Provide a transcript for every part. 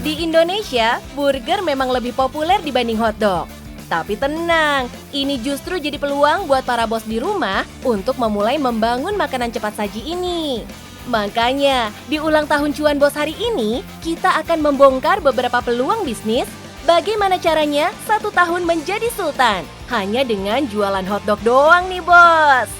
Di Indonesia, burger memang lebih populer dibanding hotdog. Tapi tenang, ini justru jadi peluang buat para bos di rumah untuk memulai membangun makanan cepat saji ini. Makanya, di ulang tahun Cuan Bos hari ini, kita akan membongkar beberapa peluang bisnis. Bagaimana caranya 1 tahun menjadi sultan? Hanya dengan jualan hotdog doang nih bos.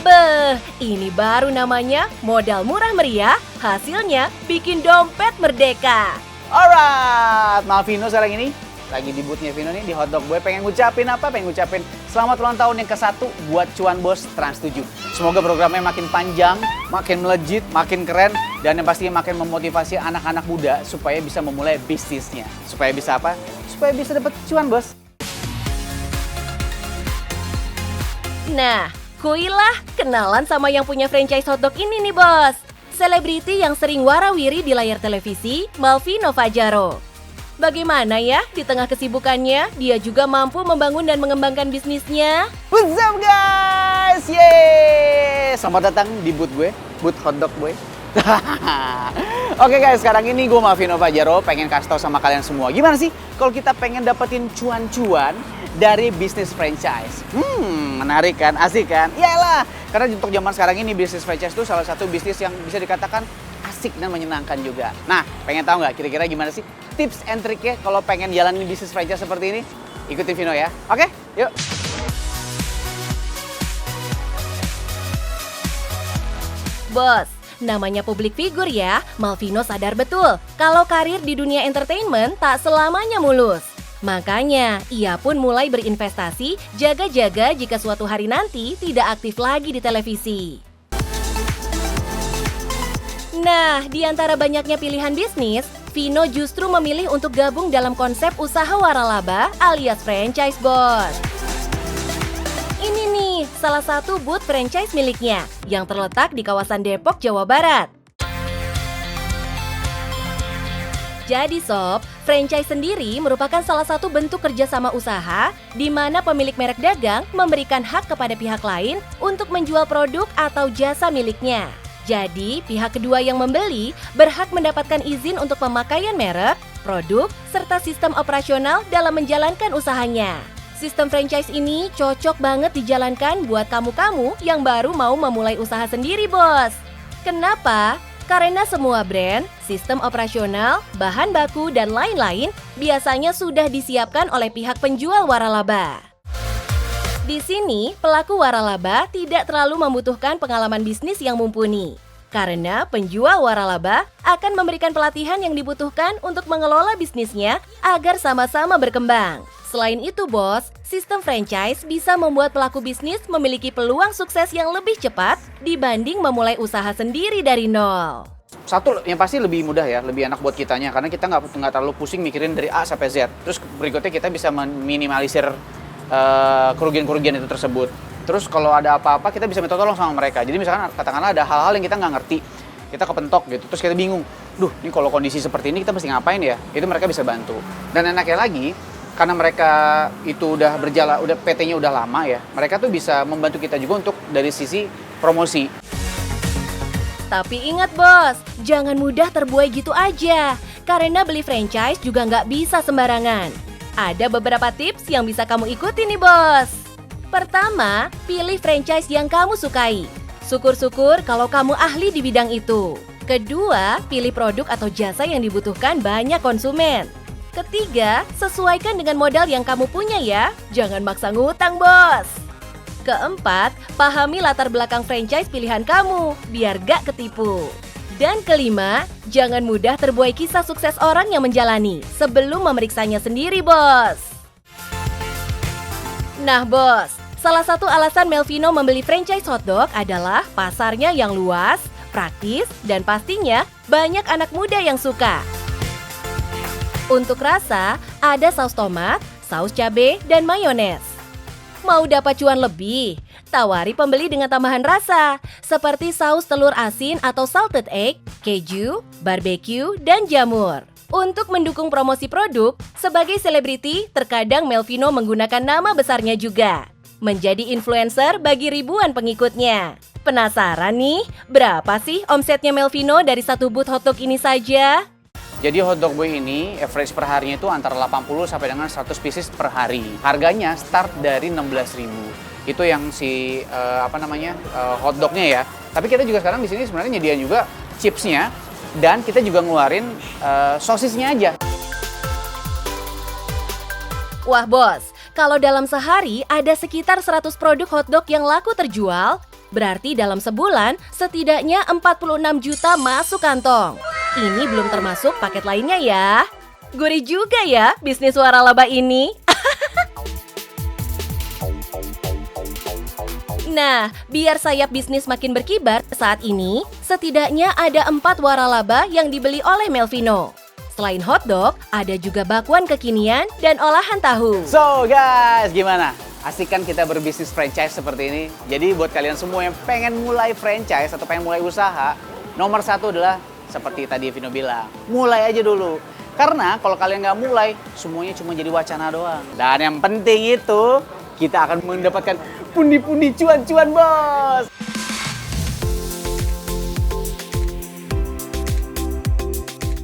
Beh, ini baru namanya modal murah meriah, hasilnya bikin dompet merdeka. Alright, Malvino sekarang ini lagi di boothnya Vino nih di Hotdog Boy. Pengen ngucapin apa? Pengen ngucapin selamat ulang tahun yang ke-1 buat Cuan Bos Trans 7. Semoga programnya makin panjang, makin melejit, makin keren, dan yang pastinya makin memotivasi anak-anak muda supaya bisa memulai bisnisnya. Supaya bisa apa? Supaya bisa dapat cuan, Bos. Nah, kuilah kenalan sama yang punya franchise hotdog ini nih bos. Selebriti yang sering warawiri di layar televisi, Malvino Fajaro. Bagaimana ya, di tengah kesibukannya, dia juga mampu membangun dan mengembangkan bisnisnya? What's up guys? Yeay! Selamat datang di booth gue, booth Hotdog Boy. Oke guys, sekarang ini gue Malvino Fajaro pengen kasih tau sama kalian semua. Gimana sih kalau kita pengen dapetin cuan-cuan dari bisnis franchise? Menarik kan? Asik kan? Iyalah, karena untuk zaman sekarang ini bisnis franchise itu salah satu bisnis yang bisa dikatakan asik dan menyenangkan juga. Nah, pengen tahu nggak kira-kira gimana sih tips and triknya kalau pengen jalanin bisnis franchise seperti ini? Ikutin Vino ya. Oke, yuk. Bos, namanya publik figur ya, Malvino sadar betul kalau karir di dunia entertainment tak selamanya mulus. Makanya, ia pun mulai berinvestasi, jaga-jaga jika suatu hari nanti tidak aktif lagi di televisi. Nah, di antara banyaknya pilihan bisnis, Vino justru memilih untuk gabung dalam konsep usaha waralaba alias franchise bos. Ini nih, salah satu booth franchise miliknya yang terletak di kawasan Depok, Jawa Barat. Jadi sob, franchise sendiri merupakan salah satu bentuk kerjasama usaha di mana pemilik merek dagang memberikan hak kepada pihak lain untuk menjual produk atau jasa miliknya. Jadi, pihak kedua yang membeli berhak mendapatkan izin untuk pemakaian merek, produk, serta sistem operasional dalam menjalankan usahanya. Sistem franchise ini cocok banget dijalankan buat kamu-kamu yang baru mau memulai usaha sendiri, bos. Kenapa? Karena semua brand, sistem operasional, bahan baku, dan lain-lain biasanya sudah disiapkan oleh pihak penjual waralaba. Di sini, pelaku waralaba tidak terlalu membutuhkan pengalaman bisnis yang mumpuni. Karena penjual waralaba akan memberikan pelatihan yang dibutuhkan untuk mengelola bisnisnya agar sama-sama berkembang. Selain itu bos, sistem franchise bisa membuat pelaku bisnis memiliki peluang sukses yang lebih cepat dibanding memulai usaha sendiri dari nol. Satu, yang pasti lebih mudah ya, lebih enak buat kitanya. Karena kita nggak terlalu pusing mikirin dari A sampai Z. Terus berikutnya kita bisa meminimalisir kerugian-kerugian itu tersebut. Terus kalau ada apa-apa kita bisa minta tolong sama mereka. Jadi misalkan katakanlah ada hal-hal yang kita nggak ngerti, kita kepentok gitu, terus kita bingung, ini kalau kondisi seperti ini kita mesti ngapain ya? Itu mereka bisa bantu. Dan enaknya lagi, karena mereka itu udah berjalan, udah PT-nya udah lama ya, mereka tuh bisa membantu kita juga untuk dari sisi promosi. Tapi ingat bos, jangan mudah terbuai gitu aja. Karena beli franchise juga nggak bisa sembarangan. Ada beberapa tips yang bisa kamu ikuti nih bos. Pertama, pilih franchise yang kamu sukai. Syukur-syukur kalau kamu ahli di bidang itu. Kedua, pilih produk atau jasa yang dibutuhkan banyak konsumen. Ketiga, sesuaikan dengan modal yang kamu punya ya. Jangan maksa ngutang bos. Keempat, pahami latar belakang franchise pilihan kamu, biar gak ketipu. Dan kelima, jangan mudah terbuai kisah sukses orang yang menjalani sebelum memeriksanya sendiri, bos. Nah, bos, salah satu alasan Malvino membeli franchise hotdog adalah pasarnya yang luas, praktis, dan pastinya banyak anak muda yang suka. Untuk rasa, ada saus tomat, saus cabai, dan mayones. Mau dapat cuan lebih? Tawari pembeli dengan tambahan rasa, seperti saus telur asin atau salted egg, keju, barbecue, dan jamur. Untuk mendukung promosi produk, sebagai selebriti, terkadang Malvino menggunakan nama besarnya juga. Menjadi influencer bagi ribuan pengikutnya. Penasaran nih, berapa sih omsetnya Malvino dari satu booth hotdog ini saja? Jadi hotdog boy ini average per harinya itu antara 80 sampai dengan 100 pieces per hari. Harganya start dari 16.000. Itu yang si hotdognya ya. Tapi kita juga sekarang di sini sebenarnya nyediain juga chipsnya dan kita juga ngeluarin sosisnya aja. Wah bos, kalau dalam sehari ada sekitar 100 produk hotdog yang laku terjual, berarti dalam sebulan setidaknya 46 juta masuk kantong. Ini belum termasuk paket lainnya ya. Gurih juga ya bisnis waralaba ini. Nah, biar sayap bisnis makin berkibar saat ini, setidaknya ada 4 waralaba yang dibeli oleh Melvino. Selain hotdog, ada juga bakwan kekinian dan olahan tahu. So guys, gimana? Asik kan kita berbisnis franchise seperti ini? Jadi buat kalian semua yang pengen mulai franchise atau pengen mulai usaha, nomor 1 adalah seperti tadi Vino bilang, mulai aja dulu. Karena kalau kalian nggak mulai, semuanya cuma jadi wacana doang. Dan yang penting itu, kita akan mendapatkan pundi-pundi cuan-cuan, bos.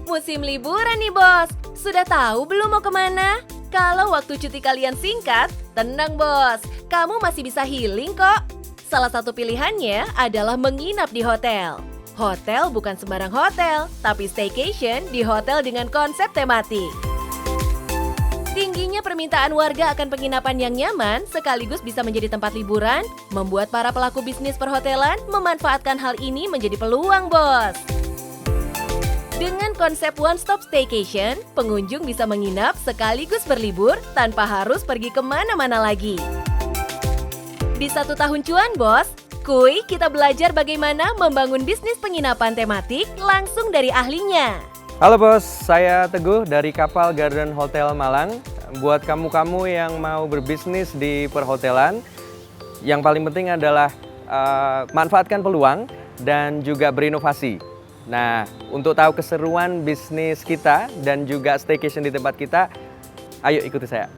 Musim liburan nih bos, sudah tahu belum mau kemana? Kalau waktu cuti kalian singkat, tenang bos, kamu masih bisa healing kok. Salah satu pilihannya adalah menginap di hotel. Hotel bukan sembarang hotel, tapi staycation di hotel dengan konsep tematik. Tingginya permintaan warga akan penginapan yang nyaman sekaligus bisa menjadi tempat liburan, membuat para pelaku bisnis perhotelan memanfaatkan hal ini menjadi peluang, bos. Dengan konsep one-stop staycation, pengunjung bisa menginap sekaligus berlibur tanpa harus pergi kemana-mana lagi. Di 1 tahun cuan, bos, kuy kita belajar bagaimana membangun bisnis penginapan tematik langsung dari ahlinya. Halo bos, saya Teguh dari Kapal Garden Hotel Malang. Buat kamu-kamu yang mau berbisnis di perhotelan, yang paling penting adalah manfaatkan peluang dan juga berinovasi. Nah, untuk tahu keseruan bisnis kita dan juga staycation di tempat kita, ayo ikuti saya.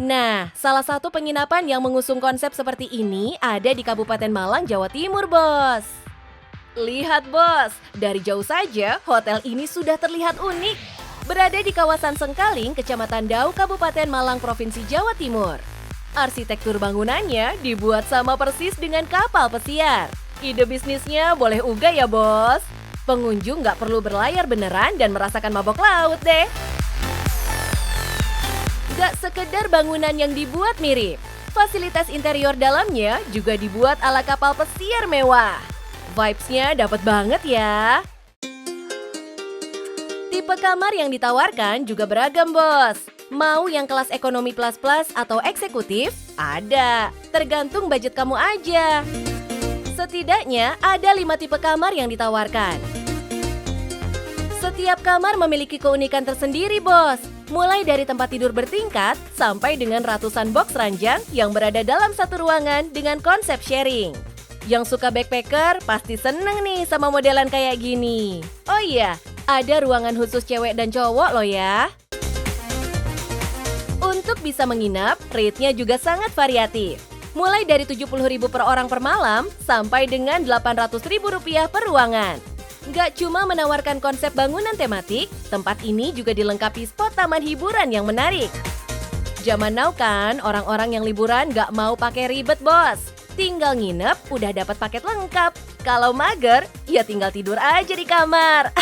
Nah, salah satu penginapan yang mengusung konsep seperti ini ada di Kabupaten Malang, Jawa Timur, bos. Lihat, bos, dari jauh saja hotel ini sudah terlihat unik. Berada di kawasan Sengkaling, Kecamatan Dau, Kabupaten Malang, Provinsi Jawa Timur. Arsitektur bangunannya dibuat sama persis dengan kapal pesiar. Ide bisnisnya boleh uga ya, bos. Pengunjung nggak perlu berlayar beneran dan merasakan mabok laut deh. Gak sekedar bangunan yang dibuat mirip, fasilitas interior dalamnya juga dibuat ala kapal pesiar mewah. Vibes-nya dapat banget ya. Tipe kamar yang ditawarkan juga beragam, bos. Mau yang kelas ekonomi plus-plus atau eksekutif? Ada, tergantung budget kamu aja. Setidaknya ada 5 tipe kamar yang ditawarkan. Setiap kamar memiliki keunikan tersendiri, bos. Mulai dari tempat tidur bertingkat sampai dengan ratusan box ranjang yang berada dalam satu ruangan dengan konsep sharing. Yang suka backpacker pasti seneng nih sama modelan kayak gini. Oh iya, ada ruangan khusus cewek dan cowok loh ya. Untuk bisa menginap, rate-nya juga sangat variatif. Mulai dari Rp70.000 per orang per malam sampai dengan Rp800.000 per ruangan. Gak cuma menawarkan konsep bangunan tematik, tempat ini juga dilengkapi spot taman hiburan yang menarik. Zaman now kan, orang-orang yang liburan gak mau pakai ribet, bos. Tinggal nginep, udah dapat paket lengkap. Kalau mager, ya tinggal tidur aja di kamar.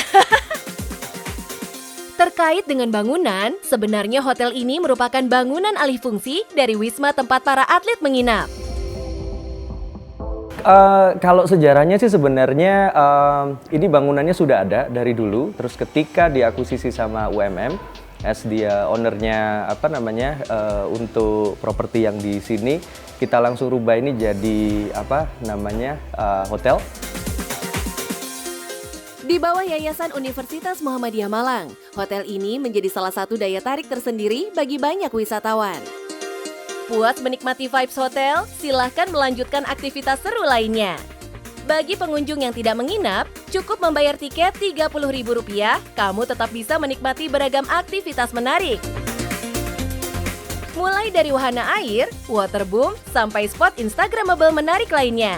Terkait dengan bangunan, sebenarnya hotel ini merupakan bangunan alih fungsi dari wisma tempat para atlet menginap. Kalau sejarahnya sih sebenarnya ini bangunannya sudah ada dari dulu. Terus ketika diakuisisi sama UMM, as dia ownernya untuk properti yang di sini, kita langsung rubah ini jadi hotel. Di bawah Yayasan Universitas Muhammadiyah Malang, hotel ini menjadi salah satu daya tarik tersendiri bagi banyak wisatawan. Puas menikmati vibes hotel, silahkan melanjutkan aktivitas seru lainnya. Bagi pengunjung yang tidak menginap, cukup membayar tiket Rp30.000, kamu tetap bisa menikmati beragam aktivitas menarik. Mulai dari wahana air, waterboom, sampai spot instagramable menarik lainnya.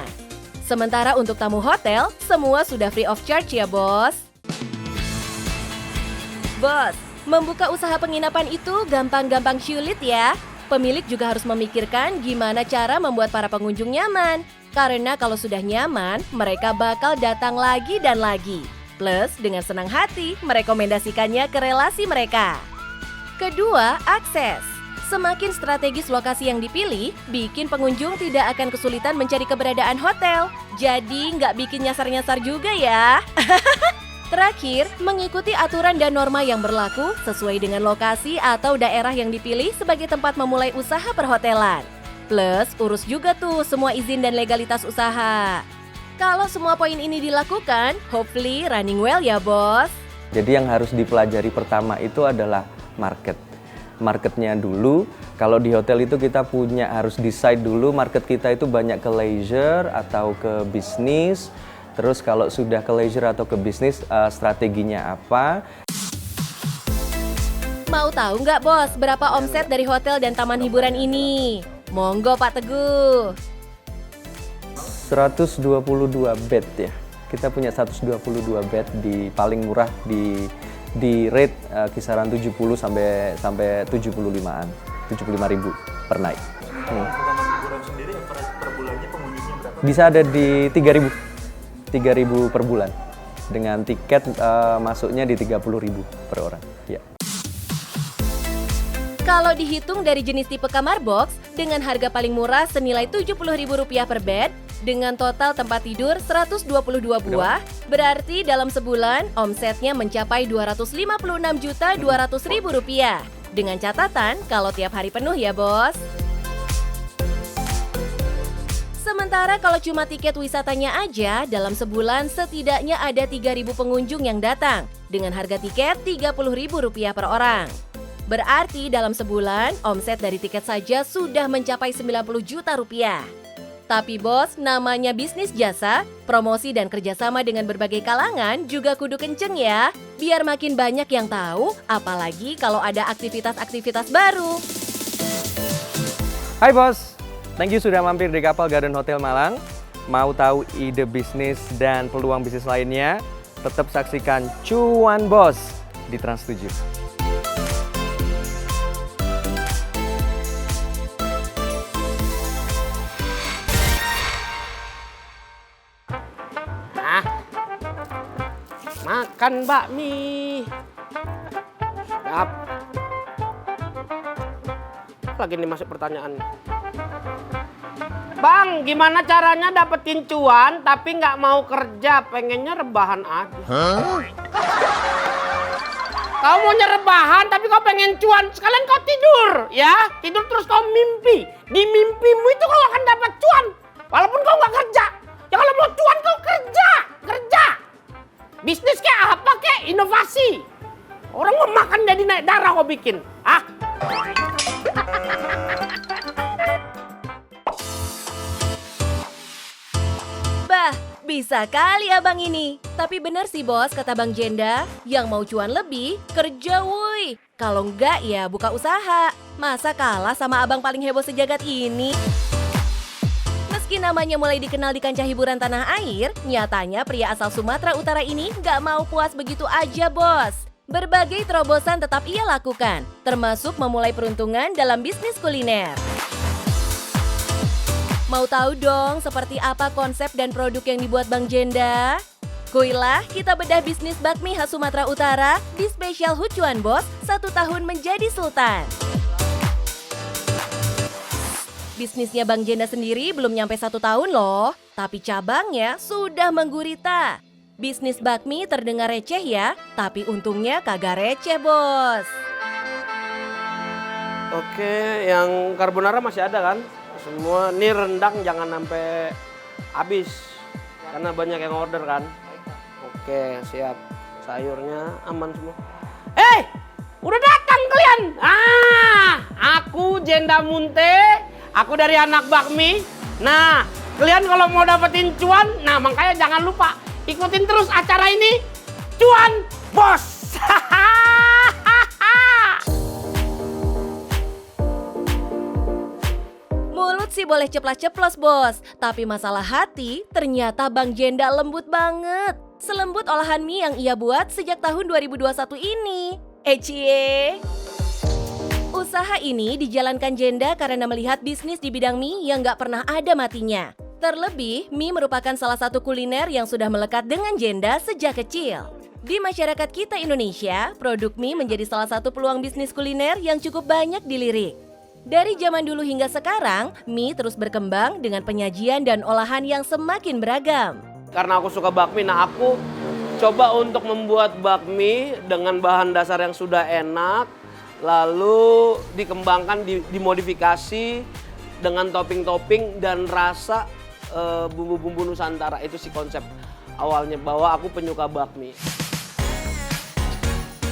Sementara untuk tamu hotel, semua sudah free of charge ya, Bos. Bos, membuka usaha penginapan itu gampang-gampang sulit ya. Pemilik juga harus memikirkan gimana cara membuat para pengunjung nyaman. Karena kalau sudah nyaman, mereka bakal datang lagi dan lagi. Plus, dengan senang hati, merekomendasikannya ke relasi mereka. Kedua, akses. Semakin strategis lokasi yang dipilih, bikin pengunjung tidak akan kesulitan mencari keberadaan hotel. Jadi, nggak bikin nyasar-nyasar juga ya. Terakhir, mengikuti aturan dan norma yang berlaku sesuai dengan lokasi atau daerah yang dipilih sebagai tempat memulai usaha perhotelan. Plus, urus juga tuh semua izin dan legalitas usaha. Kalau semua poin ini dilakukan, hopefully running well ya, Bos. Jadi yang harus dipelajari pertama itu adalah market. Marketnya dulu, kalau di hotel itu kita harus decide dulu market kita itu banyak ke leisure atau ke bisnis. Terus kalau sudah ke leisure atau ke bisnis, strateginya apa? Mau tahu nggak, Bos, berapa omset dari hotel dan taman hiburan ini? Monggo Pak Teguh. 122 bed ya. Kita punya 122 bed di paling murah di rate kisaran 70 sampai 75-an. 75.000 per night. Taman hiburan sendiri per bulannya pengunjungnya berapa? Bisa ada di 3.000 per bulan. Dengan tiket masuknya di 30.000 per orang. Ya. Kalau dihitung dari jenis tipe kamar box, dengan harga paling murah senilai Rp70.000 per bed, dengan total tempat tidur 122 buah, berarti dalam sebulan omsetnya mencapai Rp256.200.000. Dengan catatan kalau tiap hari penuh ya, Bos. Sementara kalau cuma tiket wisatanya aja, dalam sebulan setidaknya ada 3.000 pengunjung yang datang, dengan harga tiket Rp30.000 per orang. Berarti dalam sebulan, omset dari tiket saja sudah mencapai Rp90 juta. Tapi Bos, namanya bisnis jasa, promosi dan kerjasama dengan berbagai kalangan juga kudu kenceng ya. Biar makin banyak yang tahu, apalagi kalau ada aktivitas-aktivitas baru. Hai Bos, thank you sudah mampir di Kapal Garden Hotel Malang. Mau tahu ide bisnis dan peluang bisnis lainnya? Tetap saksikan Cuan Bos di Trans 7. Makan bakmi. Siap. Lagi nih masuk pertanyaan. Bang, gimana caranya dapetin cuan tapi nggak mau kerja, pengennya rebahan aja. Kau maunya rebahan tapi kau pengen cuan, sekalian kau tidur, ya? Tidur terus kau mimpi. Di mimpimu itu kau akan dapat cuan, walaupun kau nggak kerja. Ya kalau mau cuan kau kerja. Bisnis kayak apa kayak inovasi. Orang mau makan jadi naik darah kau bikin. Ah? Bah, bisa kali abang ini. Tapi bener sih Bos, kata Bang Jenda, yang mau cuan lebih, kerja wuih. Kalau enggak ya buka usaha. Masa kalah sama abang paling heboh sejagat ini? Meski namanya mulai dikenal di kancah hiburan tanah air, nyatanya pria asal Sumatera Utara ini nggak mau puas begitu aja, Bos. Berbagai terobosan tetap ia lakukan, termasuk memulai peruntungan dalam bisnis kuliner. Mau tahu dong seperti apa konsep dan produk yang dibuat Bang Jenda? Kuilah kita bedah bisnis bakmi khas Sumatera Utara di spesial Cuan Bos 1 tahun menjadi Sultan. Bisnisnya Bang Jenda sendiri belum nyampe 1 tahun loh, tapi cabangnya sudah menggurita. Bisnis bakmi terdengar receh ya, tapi untungnya kagak receh, Bos. Oke, yang carbonara masih ada kan? Semua, ini rendang jangan sampai habis, karena banyak yang order kan? Oke, siap. Sayurnya aman semua. Udah datang kalian? Aku Jenda Munte. Aku dari anak bakmi. Nah, kalian kalau mau dapetin cuan, nah makanya jangan lupa ikutin terus acara ini. Cuan Bos. Mulut sih boleh ceplas-ceplos bos, tapi masalah hati ternyata Bang Jenda lembut banget. Selembut olahan mie yang ia buat sejak tahun 2021 ini. Ecie! Usaha ini dijalankan Jenda karena melihat bisnis di bidang mie yang gak pernah ada matinya. Terlebih, mie merupakan salah satu kuliner yang sudah melekat dengan Jenda sejak kecil. Di masyarakat kita Indonesia, produk mie menjadi salah satu peluang bisnis kuliner yang cukup banyak dilirik. Dari zaman dulu hingga sekarang, mie terus berkembang dengan penyajian dan olahan yang semakin beragam. Karena aku suka bakmi, nah aku coba untuk membuat bakmi dengan bahan dasar yang sudah enak, lalu dikembangkan, dimodifikasi dengan topping-topping dan rasa bumbu-bumbu Nusantara. Itu sih konsep awalnya, bahwa aku penyuka bakmi.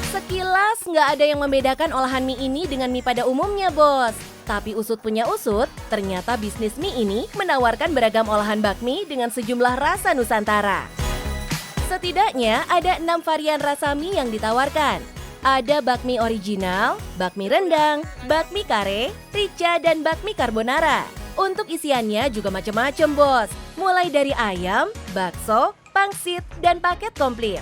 Sekilas nggak ada yang membedakan olahan mie ini dengan mie pada umumnya, bos. Tapi usut punya usut, ternyata bisnis mie ini menawarkan beragam olahan bakmi dengan sejumlah rasa Nusantara. Setidaknya ada 6 varian rasa mie yang ditawarkan. Ada bakmi original, bakmi rendang, bakmi kare, rica, dan bakmi carbonara. Untuk isiannya juga macam-macam, bos. Mulai dari ayam, bakso, pangsit, dan paket komplit.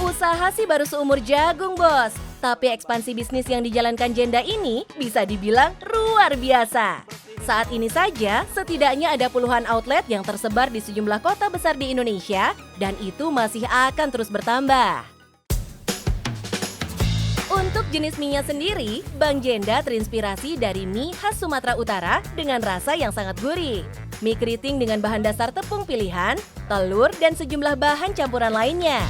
Usaha sih baru seumur jagung, bos. Tapi ekspansi bisnis yang dijalankan Jenda ini bisa dibilang luar biasa. Saat ini saja, setidaknya ada puluhan outlet yang tersebar di sejumlah kota besar di Indonesia, dan itu masih akan terus bertambah. Untuk jenis mie-nya sendiri, Bang Jenda terinspirasi dari mie khas Sumatera Utara dengan rasa yang sangat gurih. Mie keriting dengan bahan dasar tepung pilihan, telur, dan sejumlah bahan campuran lainnya.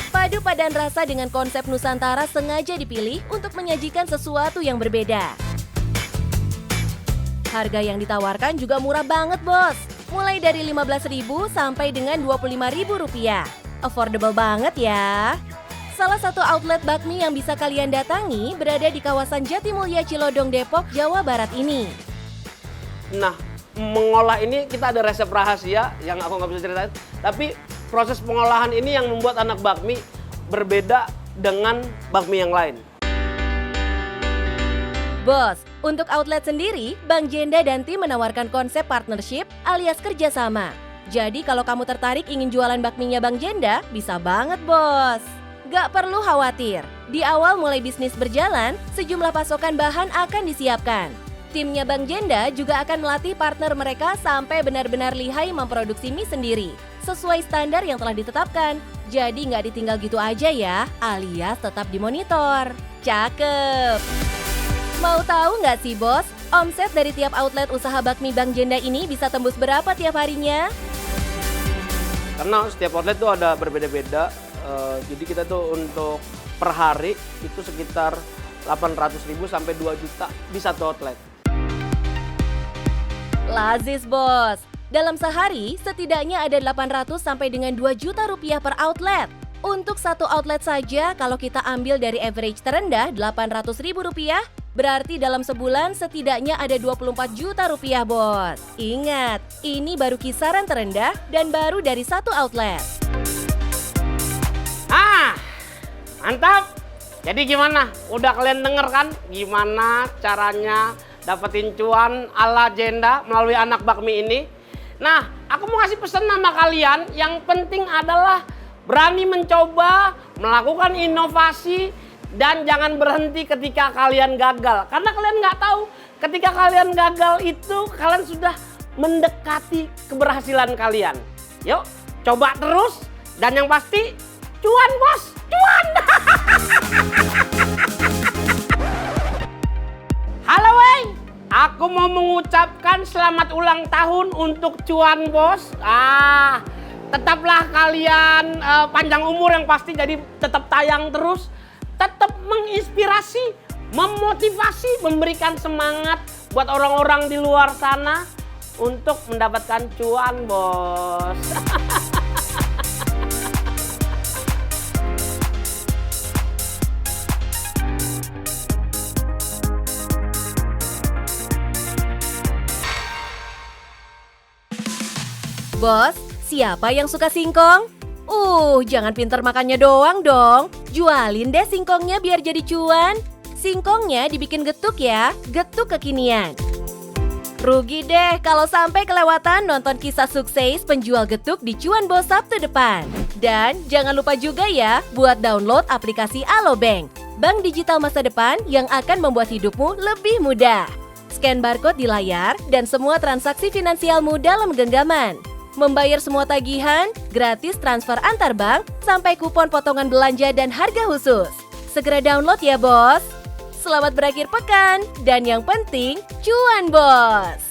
Padu padan rasa dengan konsep Nusantara sengaja dipilih untuk menyajikan sesuatu yang berbeda. Harga yang ditawarkan juga murah banget, bos. Mulai dari Rp15.000 sampai dengan Rp25.000. Affordable banget ya. Salah satu outlet bakmi yang bisa kalian datangi berada di kawasan Jatimulya Cilodong, Depok, Jawa Barat ini. Nah, mengolah ini kita ada resep rahasia yang aku nggak bisa ceritain. Tapi proses pengolahan ini yang membuat anak bakmi berbeda dengan bakmi yang lain. Bos, untuk outlet sendiri, Bang Jenda dan tim menawarkan konsep partnership alias kerjasama. Jadi kalau kamu tertarik ingin jualan bakminya Bang Jenda, bisa banget, bos. Gak perlu khawatir, di awal mulai bisnis berjalan, sejumlah pasokan bahan akan disiapkan. Timnya Bang Jenda juga akan melatih partner mereka sampai benar-benar lihai memproduksi mie sendiri, sesuai standar yang telah ditetapkan. Jadi nggak ditinggal gitu aja ya, alias tetap dimonitor. Cakep! Mau tahu nggak sih, bos, omset dari tiap outlet usaha bakmi Bang Jenda ini bisa tembus berapa tiap harinya? Karena setiap outlet tuh ada berbeda-beda, jadi kita tuh untuk per hari itu sekitar 800.000 sampai 2 juta di satu outlet. Lazis, bos. Dalam sehari, setidaknya ada 800 sampai dengan 2 juta rupiah per outlet. Untuk satu outlet saja, kalau kita ambil dari average terendah Rp800.000, berarti dalam sebulan setidaknya ada 24 juta rupiah, bos. Ingat, ini baru kisaran terendah dan baru dari satu outlet. Mantap! Jadi gimana? Udah kalian denger kan gimana caranya dapetin cuan ala Jenda melalui anak bakmi ini? Nah, aku mau kasih pesan sama kalian, yang penting adalah berani mencoba, melakukan inovasi, dan jangan berhenti ketika kalian gagal. Karena kalian nggak tahu, ketika kalian gagal itu kalian sudah mendekati keberhasilan kalian. Yuk, coba terus, dan yang pasti, cuan bos, cuan! Halo wey, aku mau mengucapkan selamat ulang tahun untuk cuan bos. Tetaplah kalian panjang umur yang pasti, jadi tetap tayang terus. Tetap menginspirasi, memotivasi, memberikan semangat buat orang-orang di luar sana untuk mendapatkan cuan bos. Bos, siapa yang suka singkong? Jangan pinter makannya doang dong. Jualin deh singkongnya biar jadi cuan. Singkongnya dibikin getuk ya, getuk kekinian. Rugi deh kalau sampai kelewatan nonton kisah sukses penjual getuk di Cuan Bos Sabtu depan. Dan jangan lupa juga ya buat download aplikasi Alobank, bank digital masa depan yang akan membuat hidupmu lebih mudah. Scan barcode di layar dan semua transaksi finansialmu dalam genggaman. Membayar semua tagihan, gratis transfer antar bank, sampai kupon potongan belanja dan harga khusus. Segera download ya bos! Selamat berakhir pekan, dan yang penting, cuan bos!